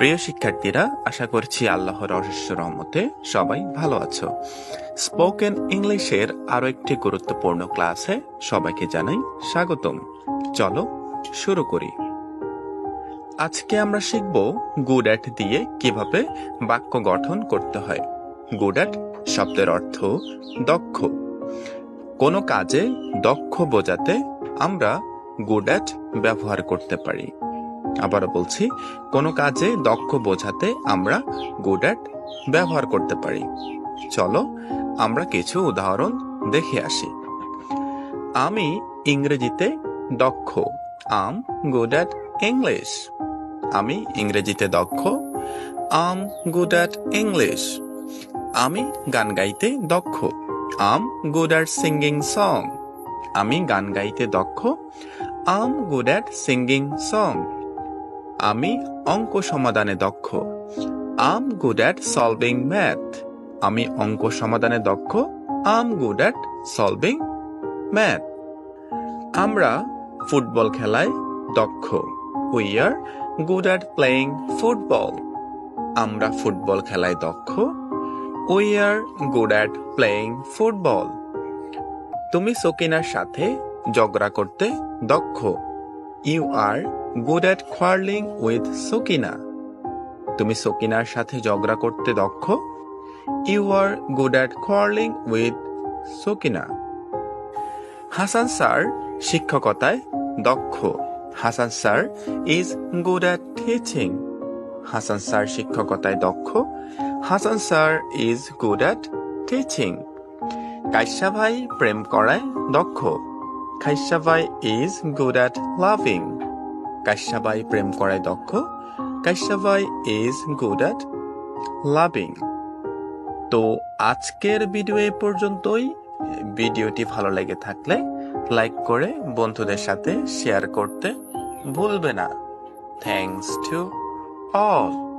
প্রিয় শিক্ষার্থীরা, আশা করছি আল্লাহর অশেষ রহমতে সবাই ভালো আছো। স্পোকেন ইংলিশের আরো একটি গুরুত্বপূর্ণ ক্লাসে সবাইকে জানাই স্বাগতম। চলো শুরু করি। আজকে আমরা শিখব গুড অ্যাট দিয়ে কিভাবে বাক্য গঠন করতে হয়। গুড অ্যাট শব্দের অর্থ দক্ষ। কোনো কাজে দক্ষ বোঝাতে আমরা গুড অ্যাট ব্যবহার করতে পারি। আবারও বলছি, কোনো কাজে দক্ষ বোঝাতে আমরা গুড অ্যাট ব্যবহার করতে পারি। চলো আমরা কিছু উদাহরণ দেখে আসি। আমি ইংরেজিতে দক্ষ। আম গুড অ্যাট ইংলিশ। আমি ইংরেজিতে দক্ষ। আম গুড অ্যাট ইংলিশ। আমি গান গাইতে দক্ষ। আম গুড অ্যাট সিঙ্গিং সং। আমি গান গাইতে দক্ষ। আম গুড অ্যাট সিঙ্গিং সং। আমি অঙ্ক সমাধানে দক্ষ। আম গুড অ্যাট সলভিং ম্যাথ। আমি অঙ্ক সমাধানে দক্ষ। আম গুড অ্যাট সলভিং ম্যাথ। আমরা ফুটবল খেলায় দক্ষ। We are good at playing football. আমরা ফুটবল খেলায় দক্ষ। We are good at playing football. তুমি সকিনার সাথে ঝগড়া করতে দক্ষ। You are good at quarrelling with Sakina. তুমি সকিনার সাথে ঝগড়া করতে দক্ষ। You are good at quarrelling with Sakina. Hasan sir শিক্ষকতায় দক্ষ। Hasan sir is good at teaching. Hasan sir শিক্ষকতায় দক্ষ। Hasan sir is good at teaching. Kaisa ভাই প্রেম করায় দক্ষ। কাইসা ভাই is good at loving. Kaisa ভাই প্রেম করায় দক্ষ। কাইসা ভাই ইজ গুড অ্যাট লাভিং। তো আজকের ভিডিও এই পর্যন্তই। ভিডিওটি ভালো লেগে থাকলে লাইক করে বন্ধুদের সাথে শেয়ার করতে ভুলবে না। Thanks to all.